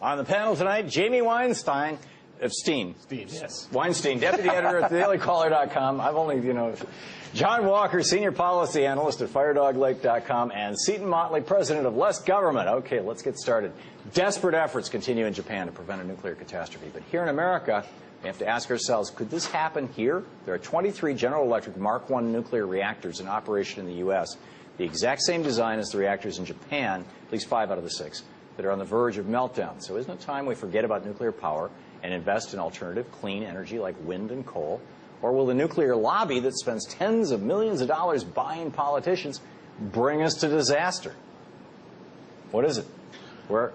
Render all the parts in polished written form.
On the panel tonight, Jamie Weinstein, yes. Weinstein, deputy editor at thedailycaller.com. I've only, John Walker, senior policy analyst at firedoglake.com, and Seton Motley, president of Less Government. Okay, let's get started. Desperate efforts continue in Japan to prevent a nuclear catastrophe. But here in America, we have to ask ourselves, could this happen here? There are 23 General Electric Mark I nuclear reactors in operation in the U.S., the exact same design as the reactors in Japan, at least 5 out of the 6, that are on the verge of meltdown. So isn't it time we forget about nuclear power and invest in alternative clean energy like wind and coal? Or will the nuclear lobby that spends tens of millions of dollars buying politicians bring us to disaster? What is it? Where?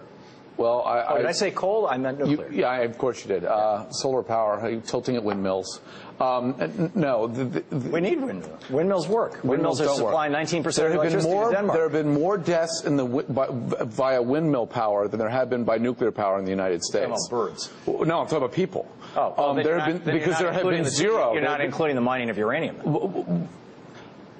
Well, did I say coal? I meant nuclear. Yeah, of course you did. Solar power, tilting at windmills. No. We need windmills. Windmills work. Windmills are supplying 19% of electricity to Denmark. There have been more deaths via windmill power than there have been by nuclear power in the United States. You're talking about birds. No, I'm talking about people. There have been zero. You're not including the mining of uranium.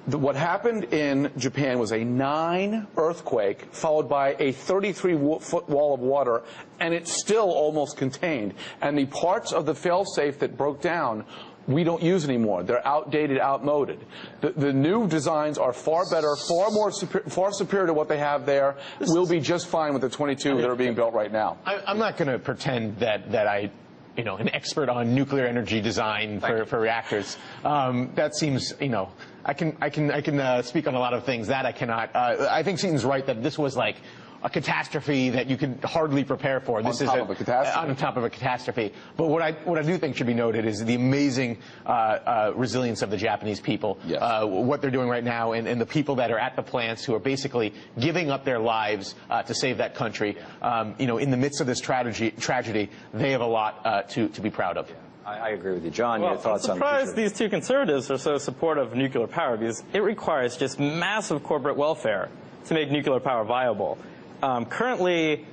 What happened in Japan was a 9 earthquake followed by a 33-foot wall of water, and it's still almost contained. And the parts of the failsafe that broke down, we don't use anymore. They're outdated, outmoded. The new designs are far better, far superior to what they have there. We'll be just fine with the 22 that are being built right now. I'm not going to pretend that I, an expert on nuclear energy design for reactors. That seems, I can speak on a lot of things that I cannot. I think Seton's right that this was like a catastrophe that you could hardly prepare for. This is of a catastrophe. On top of a catastrophe. But what I do think should be noted is the amazing resilience of the Japanese people. Yes. What they're doing right now, and the people that are at the plants who are basically giving up their lives to save that country. In the midst of this tragedy, they have a lot to be proud of. I agree with you. John, your thoughts on the future? I'm surprised these two conservatives are so supportive of nuclear power, because it requires just massive corporate welfare to make nuclear power viable. Currently,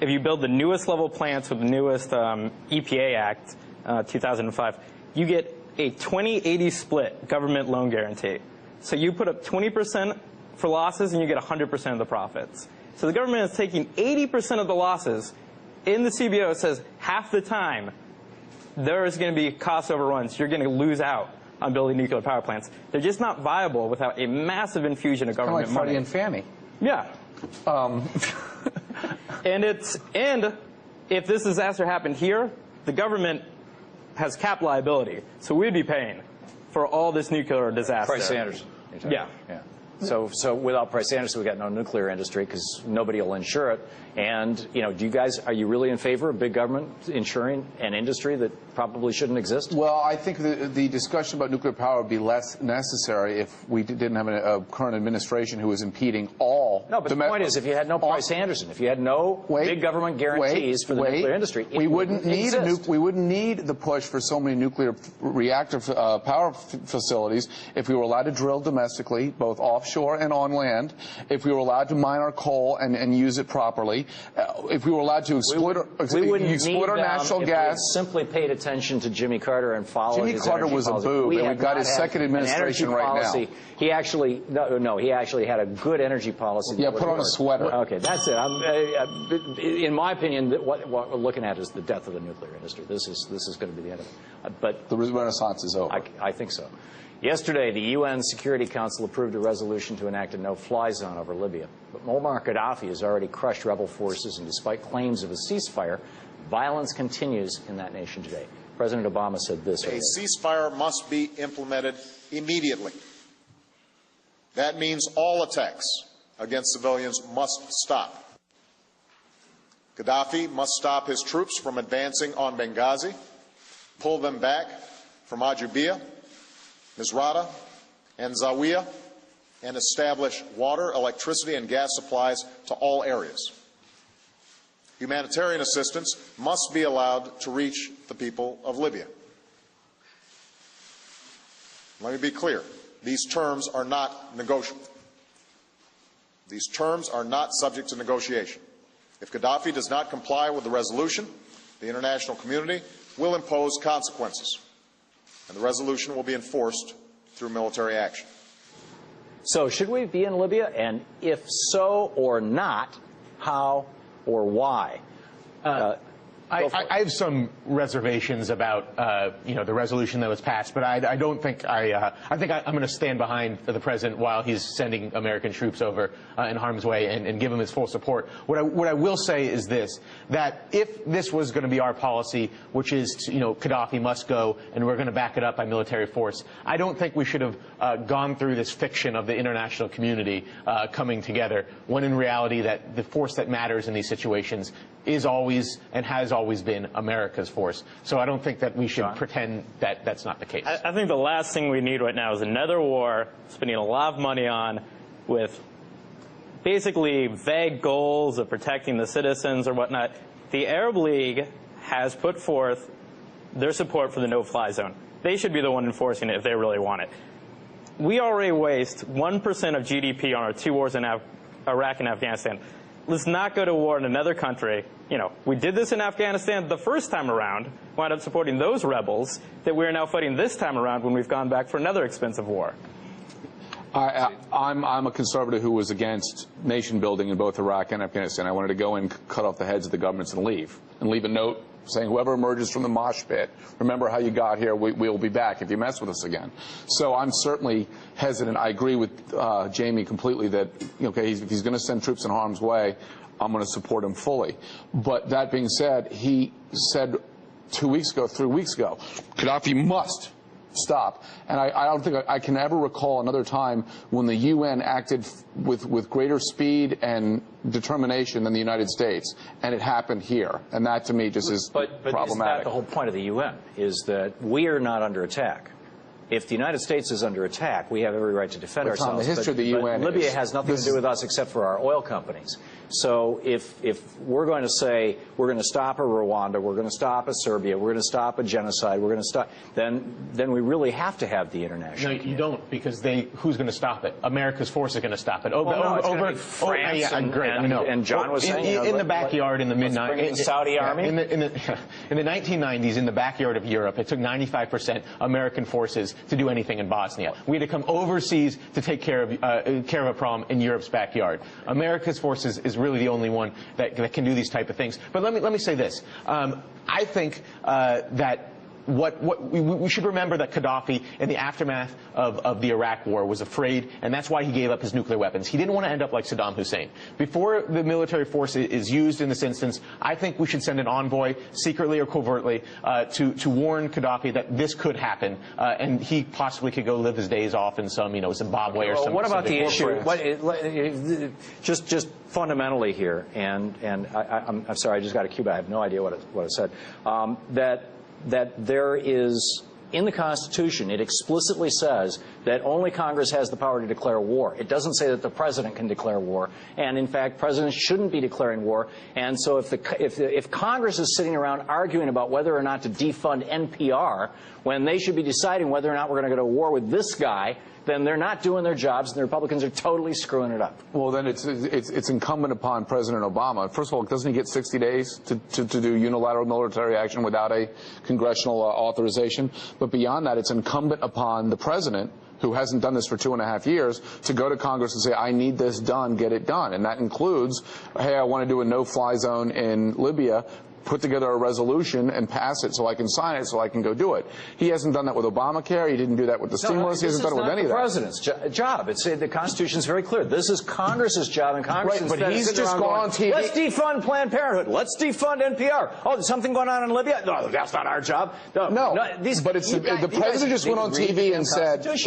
if you build the newest level plants with the newest EPA Act, 2005, you get a 20-80 split government loan guarantee. So you put up 20% for losses and you get 100% of the profits. So the government is taking 80% of the losses. In the CBO, it says half the time there is going to be cost overruns. You're going to lose out on building nuclear power plants. They're just not viable without a massive infusion of government money. Kind of like Freddie and Fannie. Yeah. And if this disaster happened here, the government has cap liability, so we'd be paying for all this nuclear disaster. Price Anderson. Yeah. So without Price Anderson, we got no nuclear industry because nobody will insure it. And are you really in favor of big government insuring an industry that probably shouldn't exist? Well, I think the discussion about nuclear power would be less necessary if we didn't have a current administration who was impeding all. No, but the point is, if you had no Price Anderson, if you had no big government guarantees for the nuclear industry, we wouldn't need the push for so many nuclear reactor power facilities if we were allowed to drill domestically, both offshore and on land, if we were allowed to mine our coal and use it properly, if we were allowed to exploit our natural gas. We simply paid attention to Jimmy Carter and followed his Jimmy Carter was a boob, and we've got his second administration right now. He actually had a good energy policy. Yeah, put on a sweater. Okay, that's it. In my opinion, what we're looking at is the death of the nuclear industry. This is going to be the end of it. But the Renaissance is over. I think so. Yesterday, the UN Security Council approved a resolution to enact a no-fly zone over Libya. But Muammar Gaddafi has already crushed rebel forces, and despite claims of a ceasefire, violence continues in that nation today. President Obama said this. A ceasefire must be implemented immediately. That means all attacks against civilians must stop. Gaddafi must stop his troops from advancing on Benghazi, pull them back from Ajubia, Misrata, and Zawiya, and establish water, electricity, and gas supplies to all areas. Humanitarian assistance must be allowed to reach the people of Libya. Let me be clear. These terms are not negotiable. These terms are not subject to negotiation. If Gaddafi does not comply with the resolution, the international community will impose consequences, and the resolution will be enforced through military action. So should we be in Libya? And if so or not, how or why? I have some reservations about the resolution that was passed, but I don't think I think I'm going to stand behind the president while he's sending American troops over in harm's way and give him his full support. What I will say is this: that if this was going to be our policy, which is Gaddafi must go, and we're going to back it up by military force, I don't think we should have gone through this fiction of the international community coming together, when in reality that the force that matters in these situations is always and has always been America's force. So I don't think that we should pretend that that's not the case. I think the last thing we need right now is another war, spending a lot of money on, with basically vague goals of protecting the citizens or whatnot. The Arab League has put forth their support for the no-fly zone. They should be the one enforcing it if they really want it. We already waste 1% of GDP on our two wars in Iraq and Afghanistan. Let's not go to war in another country. We did this in Afghanistan the first time around, wound up supporting those rebels that we are now fighting this time around when we've gone back for another expensive war. I'm a conservative who was against nation building in both Iraq and Afghanistan. I wanted to go and cut off the heads of the governments and leave a note saying whoever emerges from the mosh pit, remember how you got here, we'll be back if you mess with us again. So I'm certainly hesitant. I agree with Jamie completely that if he's going to send troops in harm's way, I'm going to support him fully. But that being said, he said 3 weeks ago, Gaddafi must stop. And I don't think I can ever recall another time when the UN acted with greater speed and determination than the United States, and it happened here. And that, to me, just is problematic. But isn't that the whole point of the UN, is that we are not under attack? If the United States is under attack, we have every right to defend ourselves. Tom, the history of the UN Libya has nothing to do with us except for our oil companies. So if we're going to say we're going to stop a Rwanda, we're going to stop a Serbia, we're going to stop a genocide, we're going to stop, then we really have to have the international. No, you don't, because who's going to stop it? America's force is going to stop it. France and John was saying in the backyard in the mid-90s, Saudi army in the 1990s, in the backyard of Europe, it took 95% American forces to do anything in Bosnia. We had to come overseas to take care of a problem in Europe's backyard. America's forces is really the only one that can do these type of things. But let me say this: I think that we should remember that Gaddafi, in the aftermath of the Iraq War, was afraid, and that's why he gave up his nuclear weapons. He didn't want to end up like Saddam Hussein. Before the military force is used in this instance, I think we should send an envoy, secretly or covertly, to warn Gaddafi that this could happen, and he possibly could go live his days off in some, Zimbabwe or some. What about the issue? Just fundamentally here, and I'm sorry, I just got a cue back. I have no idea what it said. That there is, in the Constitution, it explicitly says that only Congress has the power to declare war. It doesn't say that the president can declare war. And in fact, presidents shouldn't be declaring war. And so if Congress is sitting around arguing about whether or not to defund NPR, when they should be deciding whether or not we're going to go to war with this guy, then they're not doing their jobs, and the Republicans are totally screwing it up. Well, then it's incumbent upon President Obama. First of all, doesn't he get 60 days to do unilateral military action without a congressional authorization? But beyond that, it's incumbent upon the president, who hasn't done this for 2.5 years, to go to Congress and say, I need this done, get it done. And that includes, hey, I want to do a no-fly zone in Libya, put together a resolution and pass it so I can sign it so I can go do it. He hasn't done that with Obamacare. He didn't do that with the stimulus. He hasn't done it with any of that. This is not the president's job. The Constitution is very clear. This is Congress's job, and Congress is but he's just gone on TV. Let's defund Planned Parenthood. Let's defund NPR. Oh, there's something going on in Libya? No, that's not our job. No, but the president just went on TV and said, this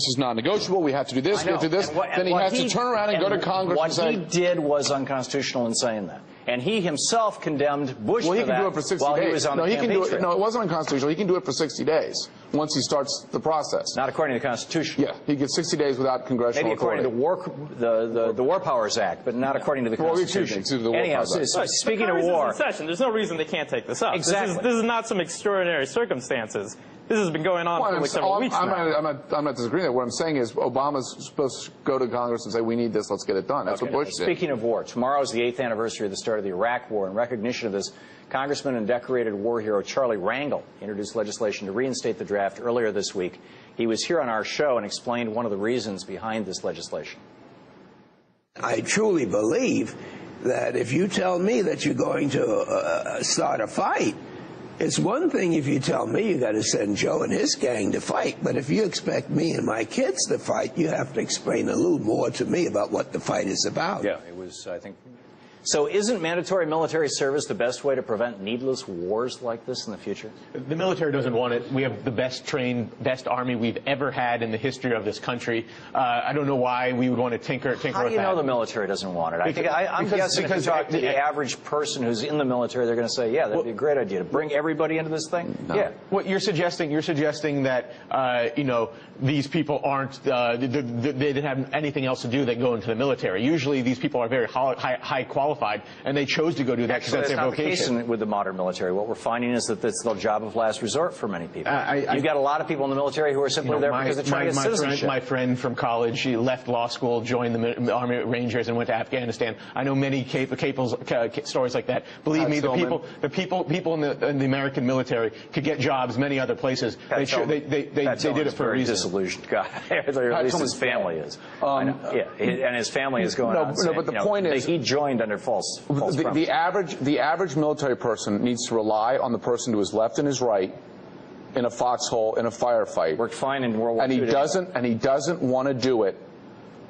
is non-negotiable. We have to do this. We have to do this. Then he has to turn around and go to Congress and say. What he did was unconstitutional in saying that. And he himself condemned Bush for that. Well, he can do it for 60 while days. He was on the campaign trail. No, it wasn't unconstitutional. He can do it for 60 days once he starts the process. Not according to the Constitution. Yeah, he gets 60 days without congressional authority. Maybe according to the War Powers Act, but not according to the Constitution. Anyhow, speaking of war, there's no reason they can't take this up. Exactly. This is not some extraordinary circumstances. This has been going on for like several weeks now. I'm not disagreeing with that. What I'm saying is Obama's supposed to go to Congress and say, we need this, let's get it done. That's what Bush did. Speaking of war, tomorrow is the 8th anniversary of the start of the Iraq War. In recognition of this, Congressman and decorated war hero Charlie Rangel introduced legislation to reinstate the draft earlier this week. He was here on our show and explained one of the reasons behind this legislation. I truly believe that if you tell me that you're going to start a fight, it's one thing if you tell me you got to send Joe and his gang to fight, but if you expect me and my kids to fight, you have to explain a little more to me about what the fight is about. Yeah, it was, I think. So isn't mandatory military service the best way to prevent needless wars like this in the future? The military doesn't want it. We have the best trained, best army we've ever had in the history of this country. I don't know why we would want to tinker with that. How do you know the military doesn't want it? I'm guessing if you talk to the average person who's in the military, they're going to say, yeah, that'd be a great idea to bring everybody into this thing. No. Yeah. What you're suggesting that you know, these people aren't they didn't have anything else to do than go into the military. Usually these people are very high qualified, and they chose to go do that because that's their vocation. That's not the case with the modern military. What we're finding is that it's the job of last resort for many people. You've got a lot of people in the military who are simply there because they're trying to get citizenship. My friend from college, she left law school, joined the Army Rangers, and went to Afghanistan. I know many stories like that. Believe me, the people in the American military could get jobs many other places. They did it for a reason. Disillusioned guy. Or at least his family is. And his family is going on saying, but the point is, he joined under false the average military person needs to rely on the person to his left and his right in a foxhole in a firefight. Worked fine in World War II. And he doesn't want to do it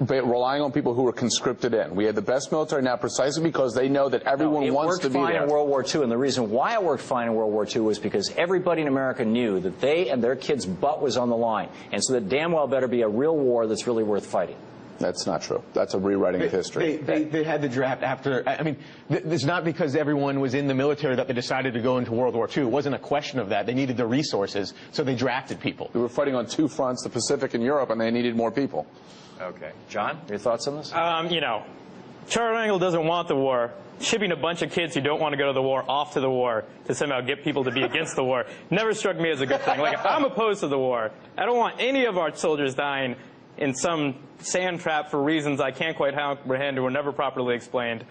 relying on people who are conscripted in. We have the best military now precisely because they know that everyone wants to be there. It worked fine in World War II, and the reason why it worked fine in World War II was because everybody in America knew that they and their kids' butt was on the line, and so that damn well better be a real war that's really worth fighting. That's not true. That's a rewriting of history. They had the draft after. I mean, it's not because everyone was in the military that they decided to go into World War II. It wasn't a question of that. They needed the resources, so they drafted people. They were fighting on two fronts, the Pacific and Europe, and they needed more people. Okay. John, your thoughts on this? You know, Charlie Rangel doesn't want the war. Shipping a bunch of kids who don't want to go to the war off to the war to somehow get people to be against the war never struck me as a good thing. Like, I'm opposed to the war. I don't want any of our soldiers dying in some sand trap for reasons I can't quite comprehend or were never properly explained.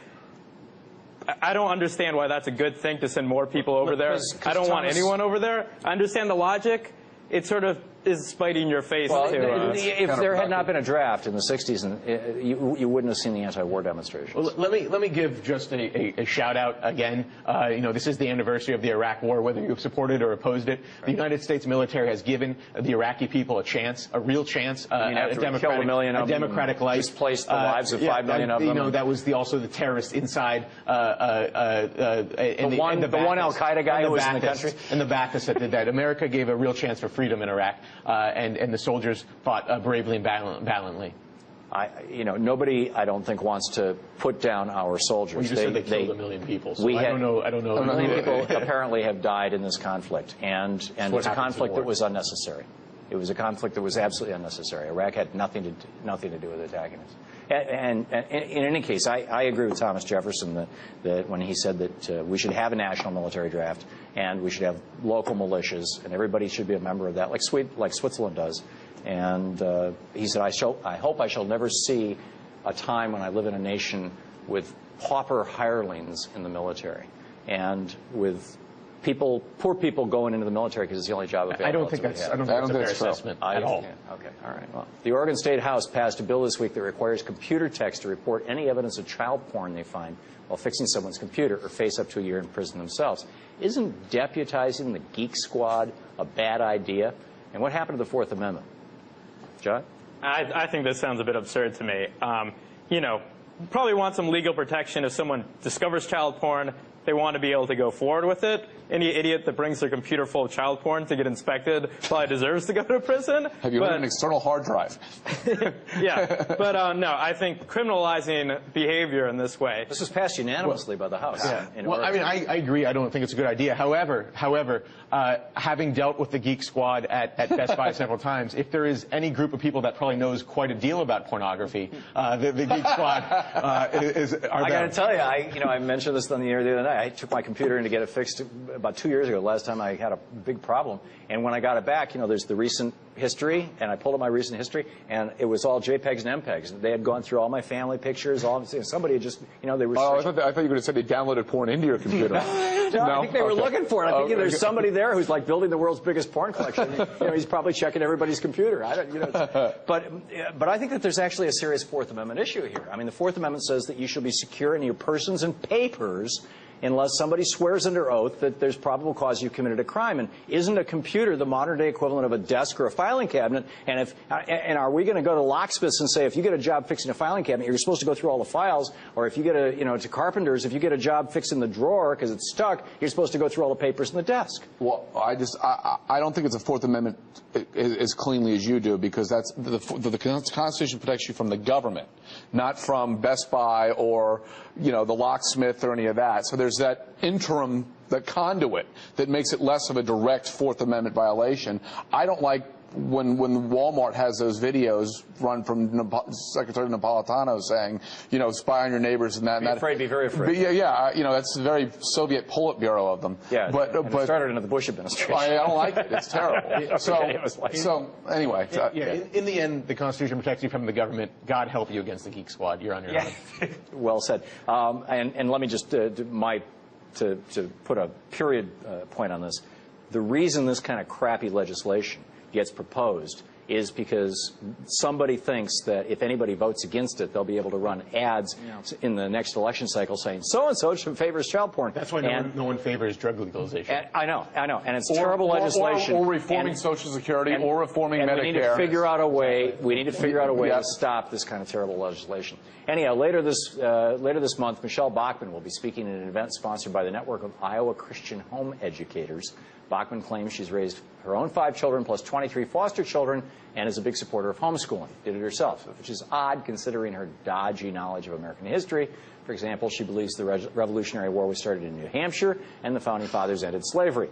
I don't understand why that's a good thing to send more people over there. I don't want anyone over there. I understand the logic. It sort of is spiting your face. Well, if there had not been a draft in the 60s, and you wouldn't have seen the anti-war demonstrations. Well, let me give just a shout out again. You know, this is the anniversary of the Iraq War, whether you supported or opposed it. Right. The United States military has given the Iraqi people a chance, a real chance, a democratic life. Displaced the lives of 5 million of them. You know, that was also the terrorist inside the one Al Qaeda guy who was in the country, and the Ba'athist that did that. America gave a real chance for freedom in Iraq. And the soldiers fought bravely and valiantly. Nobody, I don't think, wants to put down our soldiers. Well, you just said they killed 1 million people. So I don't know. 1 million people apparently have died in this conflict, and it's a conflict that was unnecessary. It was a conflict that was absolutely unnecessary. Iraq had nothing to do with attacking us. And in any case, I agree with Thomas Jefferson that when he said that we should have a national military draft and we should have local militias and everybody should be a member of that, like Switzerland does. And he said, I hope I shall never see a time when I live in a nation with pauper hirelings in the military and with poor people going into the military because it's the only job available. I don't think that's a fair assessment at all. Okay, all right. Well, the Oregon State House passed a bill this week that requires computer techs to report any evidence of child porn they find while fixing someone's computer or face up to a year in prison themselves. Isn't deputizing the geek squad a bad idea? And what happened to the Fourth Amendment? John? I think this sounds a bit absurd to me. You know, probably want some legal protection if someone discovers child porn. They want to be able to go forward with it. Any idiot that brings their computer full of child porn to get inspected probably deserves to go to prison. Have you heard an external hard drive? Yeah, but no, I think criminalizing behavior in this way. This was passed unanimously by the House. Yeah. Well, I mean, I agree. I don't think it's a good idea. However, having dealt with the Geek Squad at Best Buy several times, if there is any group of people that probably knows quite a deal about pornography, the Geek Squad is. I got to tell you, I mentioned this on the air the other night. I took my computer in to get it fixed about 2 years ago. Last time I had a big problem, and when I got it back, there's the recent history, and I pulled up my recent history, and it was all JPEGs and MPEGs. They had gone through all my family pictures. Somebody had just, they were. Oh, I thought you were going to say they downloaded porn into your computer. No, I think they were looking for it. I think there's somebody there who's like building the world's biggest porn collection. He's probably checking everybody's computer. I don't, but I think that there's actually a serious Fourth Amendment issue here. I mean, the Fourth Amendment says that you shall be secure in your persons and papers unless somebody swears under oath that there's probable cause you committed a crime. And isn't a computer the modern-day equivalent of a desk or a filing cabinet? And are we going to go to locksmiths and say, if you get a job fixing a filing cabinet, you're supposed to go through all the files? Or if you get to carpenters, if you get a job fixing the drawer because it's stuck, you're supposed to go through all the papers in the desk? Well, I don't think it's a Fourth Amendment as cleanly as you do, because that's the Constitution protects you from the government, not from Best Buy or the locksmith or any of that. So there's that interim, that conduit that makes it less of a direct Fourth Amendment violation. I don't like when Walmart has those videos run from Secretary Napolitano saying, spy on your neighbors and that. Be very afraid. Yeah, that's the very Soviet Politburo of them. Yeah, but it started under the Bush administration. I don't like it. It's terrible. So anyway. In the end, the Constitution protects you from the government. God help you against the Geek Squad. You're on your own. Well said. And let me just to put a period point on this. The reason this kind of crappy legislation gets proposed is because somebody thinks that if anybody votes against it, they'll be able to run ads in the next election cycle saying so-and-so favors child porn. That's why no one favors drug legalization. I know. And it's terrible legislation. Or reforming Social Security, or reforming Medicare. We need to figure out a way. To stop this kind of terrible legislation. Anyhow, later this month, Michelle Bachmann will be speaking at an event sponsored by the Network of Iowa Christian Home Educators. Bachmann claims she's raised her own 5 children plus 23 foster children and is a big supporter of homeschooling. Did it herself, which is odd considering her dodgy knowledge of American history. For example, she believes the Revolutionary War was started in New Hampshire and the Founding Fathers ended slavery.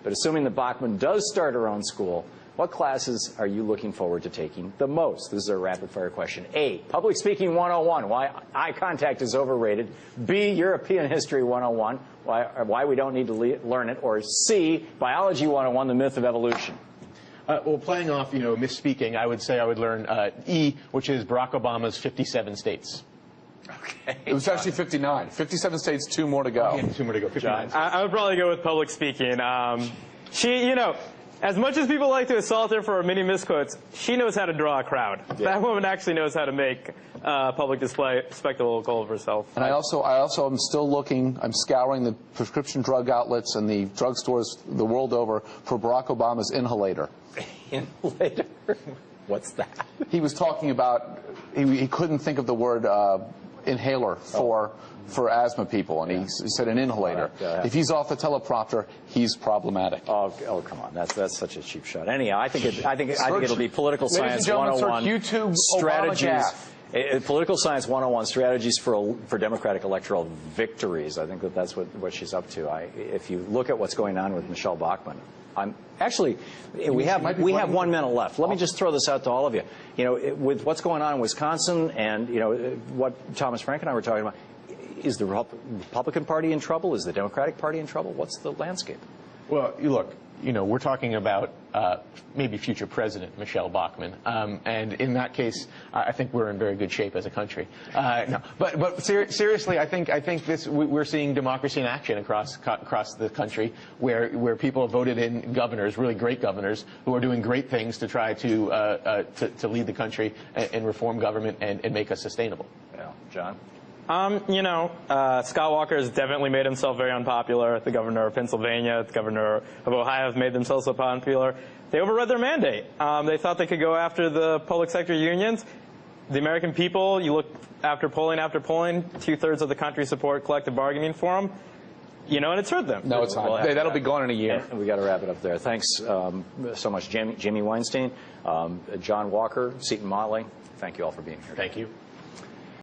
But assuming that Bachmann does start her own school, what classes are you looking forward to taking the most? This is a rapid-fire question. A, Public Speaking 101, why eye contact is overrated. B, European History 101, why we don't need to learn it. Or C, Biology 101, the myth of evolution. Well, playing off, misspeaking, I would say I would learn E, which is Barack Obama's 57 states. Okay. It was actually 59. 57 states, 2 more to go. 2 more to go. 59. I would probably go with public speaking. She, as much as people like to assault her for her many misquotes, she knows how to draw a crowd. Yeah. That woman actually knows how to make public display spectacle of herself. And I also am still looking. I'm scouring the prescription drug outlets and the drugstores the world over for Barack Obama's inhalator. Inhalator? What's that? He was talking about he couldn't think of the word inhaler for asthma people, and he said an inhalator. If he's off the teleprompter, he's problematic. Oh, come on, that's such a cheap shot. Anyhow, I think it'll be Political Science 101 YouTube strategies. Political Science 101 strategies for Democratic electoral victories. I think that's what she's up to. If you look at what's going on with Michelle Bachmann, we have 1 minute left. Let me just throw this out to all of you. With what's going on in Wisconsin and what Thomas Frank and I were talking about, is the Republican Party in trouble? Is the Democratic Party in trouble? What's the landscape? Well, look, we're talking about maybe future President Michelle Bachmann, and in that case, I think we're in very good shape as a country. No, but seriously, I think we're seeing democracy in action across the country, where people have voted in governors, really great governors, who are doing great things to try to lead the country and reform government and make us sustainable. Yeah, John. Scott Walker has definitely made himself very unpopular. The governor of Pennsylvania, the governor of Ohio have made themselves so unpopular. They overread their mandate. They thought they could go after the public sector unions. The American people, you look after polling, 2/3 of the country support collective bargaining for them. And it's hurt them. No, it's not. That'll be gone in a year. We got to wrap it up there. Thanks so much, Jamie Weinstein, John Walker, Seton Motley. Thank you all for being here. Thank you.